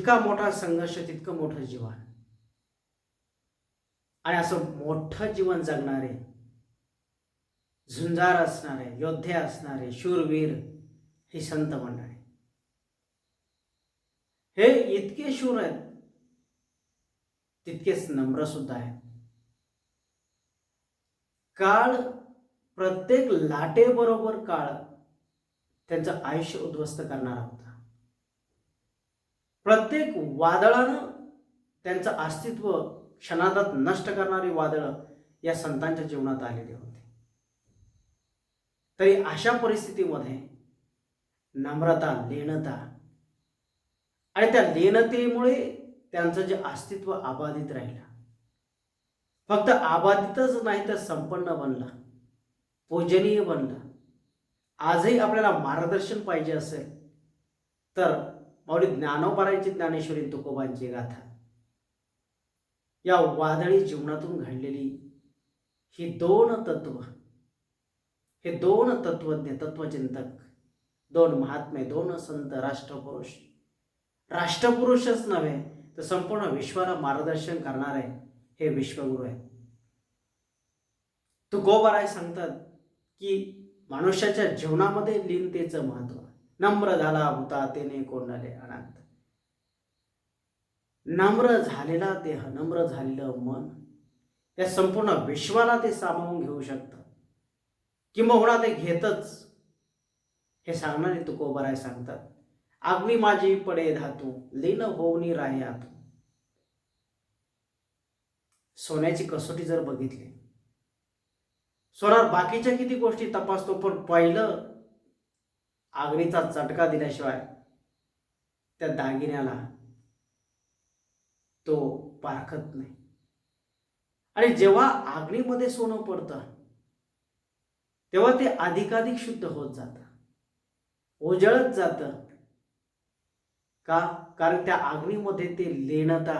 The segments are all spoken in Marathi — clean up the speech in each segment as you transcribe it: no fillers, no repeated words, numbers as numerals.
जितका मोठा संघर्ष तितकं मोठं जीवन. आणि असं मोठं जीवन जगणारे, झुंजार असणारे, योद्धे असणारे, शूरवीर ही संत मंडळी, हे इतके शूर आहेत, तितकेच नम्र सुद्धा आहेत. काळ, प्रत्येक लाटेबरोबर काळ त्यांचं आयुष्य उद्ध्वस्त करणारा होता. प्रत्येक वादळानं त्यांचं अस्तित्व क्षणार्धात नष्ट करणारी वादळं या संतांच्या जीवनात आलेली होती. तरी अशा परिस्थितीमध्ये नम्रता, लीनता आणि त्या लीनतेमुळे त्यांचं जे अस्तित्व अबाधित राहिलं. फक्त अबाधितच नाही तर संपन्न बनलं, पूजनीय बनलं. आजही आपल्याला मार्गदर्शन पाहिजे असेल तर माऊली ज्ञानोबारायांची ज्ञानेश्वरी तुकोबांची गाथा, या वादळी जीवनातून घडलेली ही दोन तत्व, हे दोन तत्वज्ञ, तत्वचिंतक, दोन महात्मे, दोन संत, राष्ट्रपुरुष, राष्ट्रपुरुषच नव्हे तर संपूर्ण विश्वाला मार्गदर्शन करणारे हे विश्वगुरु आहेत. तुकोबाराय सांगतात की मनुष्याच्या जीवनामध्ये लीनतेचं महत्व. नम्र झाला भूता तेने कोंडले अनंत. नम्र झालेला देह, नम्र झालेलं मन या संपूर्ण विश्वाला ते सामावून घेऊ शकतं, किंबहुना ते घेतच. हे सांगणारे तुकोबाराय सांगतात, अग्नी माझी पडे धातू, लीन होऊनी राहे आतू. सोन्याची कसोटी जर बघितली, सोनार बाकीच्या किती गोष्टी तपासतो, पण पहिलं अग्नीचा चटका दिल्याशिवाय त्या दागिन्याला तो पारखत नाही. आणि जेव्हा अग्नीमध्ये सोनं पडतं तेव्हा ते अधिकाधिक शुद्ध होत जातं, उजळत जातं. का? कारण त्या अग्नीमध्ये ते लीनता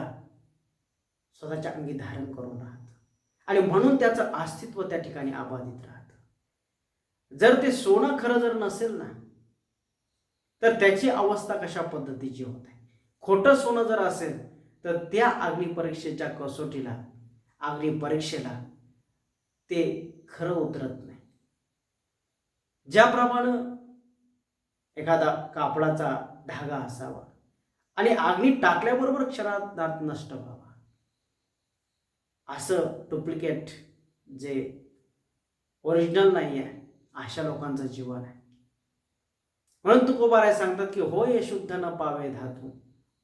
स्वतःच्या अंगी धारण करून राहतं आणि म्हणून त्याचं अस्तित्व त्या ठिकाणी अबाधित राहतं. जर ते सोनं खरं जर नसेल ना, तर त्याची अवस्था कशा पद्धतीची होते. खोटं सोनं जर असेल तर त्या अग्निपरीक्षेच्या कसोटीला, अग्निपरीक्षेला ते खरं उतरत नाही. ज्याप्रमाणे एखादा कापडाचा धागा असावा आणि अग्नी टाकल्याबरोबर क्षणार्धात नष्ट व्हावा, असं डुप्लिकेट जे ओरिजिनल नाही आहे अशा लोकांचं जीवन आहे. म्हणून तुकोबाराय सांगतात की होय शुद्ध न पावे धातू,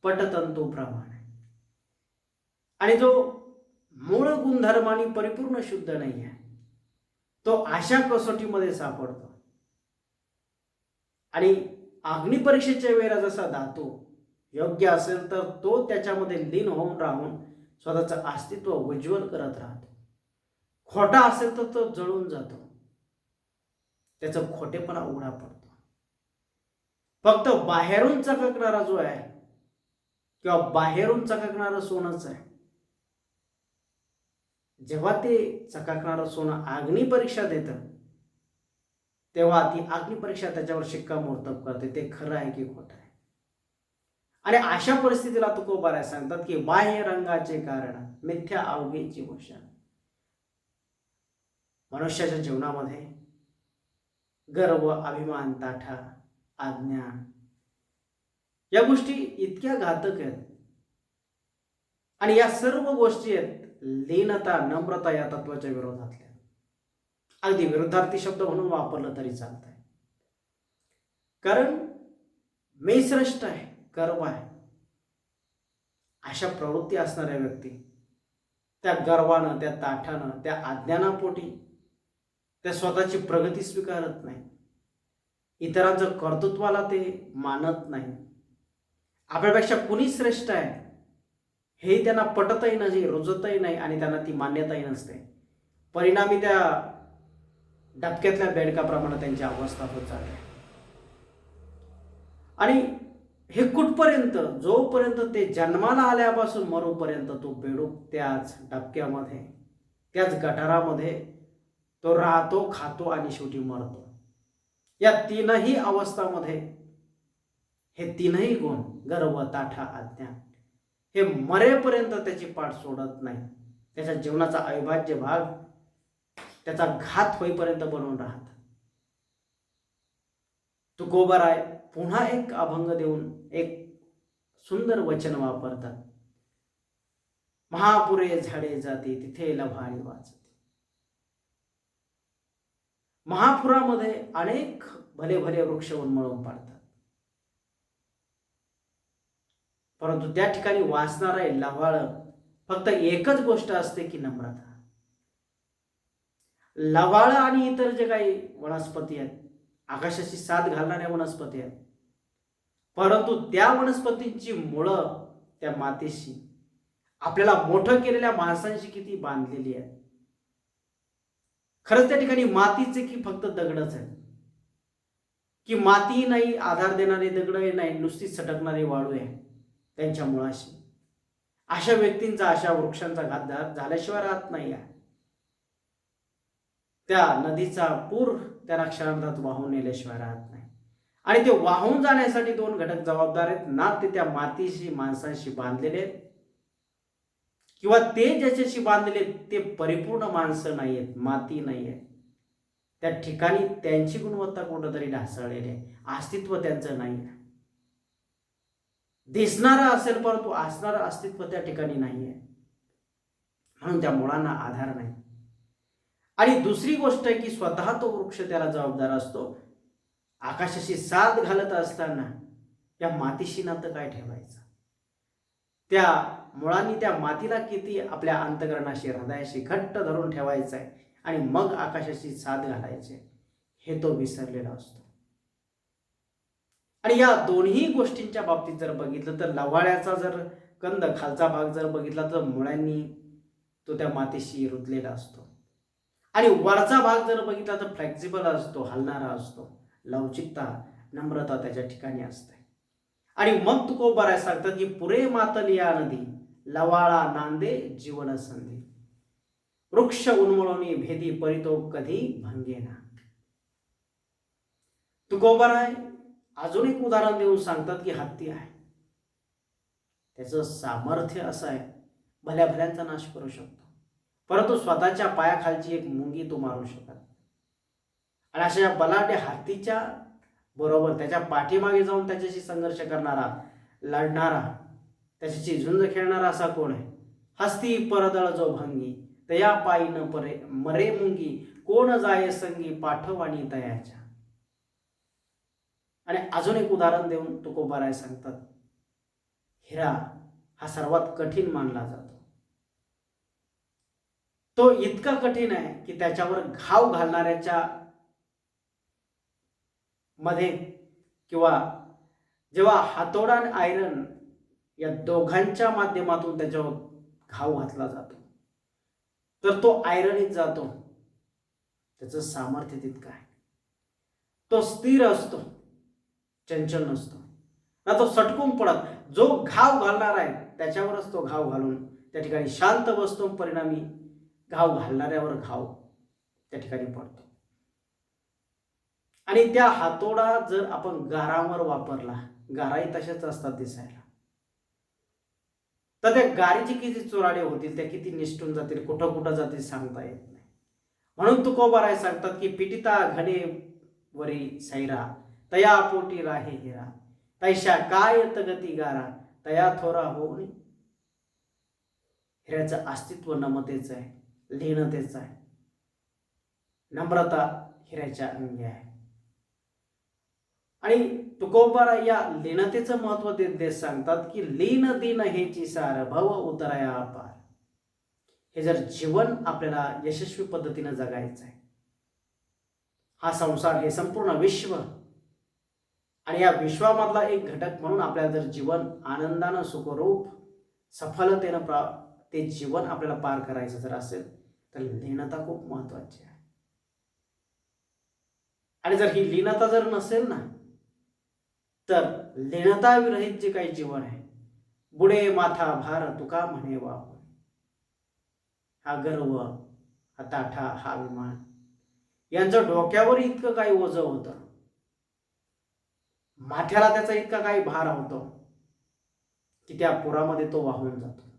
पटतंतू प्रमाणे. आणि जो मूळ गुणधर्माने परिपूर्ण शुद्ध नाही आहे तो अशा कसोटीमध्ये सापडतो. आणि अग्निपरीक्षेच्या वेळेला जसा धातू योग्य असेल तर तो त्याच्यामध्ये लीन होऊन राहून स्वतःचं अस्तित्व उज्ज्वल करत राहतो. खोटा असेल तर तो जळून जातो, त्याचा खोटेपणा उघडा पडतो. फक्त बाहेरून चककणारा जो आहे किंवा बाहेरून चककणारं सोनंच आहे. जेव्हा ते चककणारं सोनं अग्निपरीक्षा देतं तेव्हा ती अग्निपरीक्षा त्याच्यावर शिक्कामोर्तब करते, ते खरं आहे की खोटं आहे. आणि अशा परिस्थितीला तुकोबाराय सांगतात की बाह्य रंगाचे कारण मिथ्या अवघेची भूषण. मनुष्याच्या जीवनामध्ये गर्व, अभिमान, ताठा, अज्ञान या गोष्टी इतक्या घातक आहेत. आणि या सर्व गोष्टी आहेत लीनता, नम्रता या तत्वाच्या विरोधातल्या. अगदी विरुद्धार्थी शब्द म्हणून वापरलं तरी चालत आहे. कारण मी श्रेष्ठ आहे, गर्व आहे, अशा प्रवृत्ती असणाऱ्या व्यक्ती त्या गर्वानं, त्या ताठानं, त्या अज्ञानापोटी त्या स्वतःची प्रगती स्वीकारत नाही, इतरांचं कर्तृत्वाला ते मानत नाही. आपल्यापेक्षा कुणी श्रेष्ठ आहे हे त्यांना पटतही नाही, रुजतही नाही आणि त्यांना ती मान्यताही नसते. परिणामी त्या डबक्यातल्या बेडकाप्रमाणे त्यांची अवस्था होत जाते. आणि हे कुठपर्यंत? जोपर्यंत ते जन्माला आल्यापासून मरोपर्यंत तो बेडूक त्याच डबक्यामध्ये, त्याच गटारामध्ये तो राहतो, खातो आणि शेवटी मरतो. या तीनही अवस्थामध्ये हे तीनही गुण, गर्व, ताठा, अज्ञान, हे मरेपर्यंत त्याची पाठ सोडत नाही. त्याच्या जीवनाचा अविभाज्य भाग, त्याचा घात होईपर्यंत बनवून राहतात. तुकोबाराय पुन्हा एक अभंग देऊन एक सुंदर वचन वापरतात. महापुरे झाडे जाते तिथे लव्हाळी वाचते. महापुरामध्ये अनेक भले भले वृक्ष उन्मळून पाडतात, परंतु त्या ठिकाणी वाचणारा लव्हाळ फक्त एकच गोष्ट असते की नम्रता. लव्हाळ आणि इतर जे काही वनस्पती आहेत, आकाशाची साथ घालणाऱ्या वनस्पती आहेत, परंतु त्या वनस्पतींची मुळं त्या मातीशी, आपल्याला मोठं केलेल्या माणसांशी किती बांधलेली आहे. खरंच त्या ठिकाणी मातीचे की फक्त दगडच आहे, की माती नाही, आधार देणारे दगड नाही, नुसती सटकणारी वाळू आहे त्यांच्या मुळाशी. अशा व्यक्तींचा, अशा वृक्षांचा घात झाल्याशिवाय राहत नाही आहे. त्या नदीचा पूर त्यांना क्षणार्धात वाहून नेल्याशिवाय राहत नाही. आणि ते वाहून जाण्यासाठी दोन घटक जबाबदार आहेत, ना ते त्या मातीशी, माणसांशी बांधलेले आहेत, किंवा ते ज्याच्याशी बांधलेले ते परिपूर्ण माणसं नाही आहेत, माती नाही आहे. त्या ठिकाणी त्यांची गुणवत्ता कुठंतरी ढासळलेली आहे, अस्तित्व त्यांचं नाही आहे. दिसणारा असेल परंतु असणारं अस्तित्व त्या ठिकाणी नाही आहे, म्हणून त्या मुळांना आधार नाही. आणि दुसरी गोष्ट आहे की स्वतः तो वृक्ष त्याला जबाबदार असतो. आकाशाशी साथ घालत असताना या मातीशी नातं काय ठेवायचं, त्या मुळांनी त्या मातीला किती आपल्या अंतःकरणाशी, हृदयाशी घट्ट धरून ठेवायचं आहे आणि मग आकाशाशी साथ घालायचे, हे तो विसरलेला असतो. आणि या दोन्ही गोष्टींच्या बाबतीत जर बघितलं तर लव्हाळ्याचा जर कंद, खालचा भाग जर बघितला तर मुळांनी तो त्या मातीशी रुजलेला असतो, आणि वरचा भाग जर बघितला तर फ्लेक्झिबल असतो, हलणारा असतो, लवचिकता, नम्रता त्याच्या ठिकाणी असते. आणि मग तुकोबाराय सांगतात की पुरे मातलिया नदी, लवाळा नांदे जीवन संधी, वृक्ष उन्मळोनी भेदी परितो कधी भंगेना. तुकोबाराय अजून एक उदाहरण देऊन सांगतात की हत्ती आहे, त्याचं सामर्थ्य असं आहे, भल्या भल्यांचा नाश करू शकतो, परंतु स्वतःच्या पायाखालची एक मुंगी तो मारू शकत. आणि अशा बलाढ्य हत्तीच्या बरोबर त्याच्या पाठीमागे जाऊन त्याच्याशी संघर्ष करणारा, लढणारा, त्याच्याशी झुंज खेळणारा असा कोण आहे? हस्ती परदळ जो भंगी, तया पायी न परे मरे मुंगी, कोण जाय संगी पाठवाणी तयाच्या. आणि अजून एक उदाहरण देऊन तुकोबाराय सांगतात, हिरा हा सर्वात कठीण मानला जातो. तो इतका कठीण आहे की त्याच्यावर घाव घालणाऱ्याच्या मध्ये, किंवा जेव्हा हातोडा आणि आयरन या दोघांच्या माध्यमातून त्याच्यावर घाव घातला जातो तर तो आयरनीत जातो. त्याचं सामर्थ्य तितकं आहे. तो स्थिर असतो, चंचल नसतो ना, तो सटकून पडत. जो घाव घालणार आहे त्याच्यावरच तो घाव घालून त्या ठिकाणी शांत बसतो, परिणामी घाव घालणाऱ्यावर घाव त्या ठिकाणी पडतो. आणि त्या हातोडा जर आपण गारांवर वापरला, गाराही तशाच असतात दिसायला, तर त्या गारीची किती चुराडे होतील, त्या किती निष्ठून जातील, कुठं कुठं जातील सांगता येत नाही. म्हणून तुकोबाराय सांगतात की पिटिता घडे वरी सैरा, तया पोटी राहे हिरा, तैशा काय तगती गारा, तया थोरा होऊन. हिऱ्याचं अस्तित्व नम्रतेचं आहे, लीनतेचं आहे. नम्रता हिऱ्याच्या अंगी आहे. आणि तुकोबाराय या लीनतेचं महत्व देत सांगतात की लीन दिन हेची सार, भव उतराया पार. हे जर जीवन आपल्याला यशस्वी पद्धतीने जगायचं आहे, हा संसार, हे संपूर्ण विश्व, आणि या विश्वामधला एक घटक म्हणून आपल्याला जर जीवन आनंदानं, सुखरूप, सफलतेनं ते जीवन आपल्याला पार करायचं जर असेल तर लीनता खूप महत्वाची आहे. आणि जर ही लीनता जर नसेल ना, तर लीनता विरहित जे काही जीवन आहे, बुडे माथा भार तुका म्हणे वाहून. हा गर्व, हा ताठा, हा अभिमान यांचं डोक्यावर इतकं काही ओझं होतं, माथ्याला त्याचा इतका काही भार होतो की त्या पुरामध्ये तो वाहून जातो.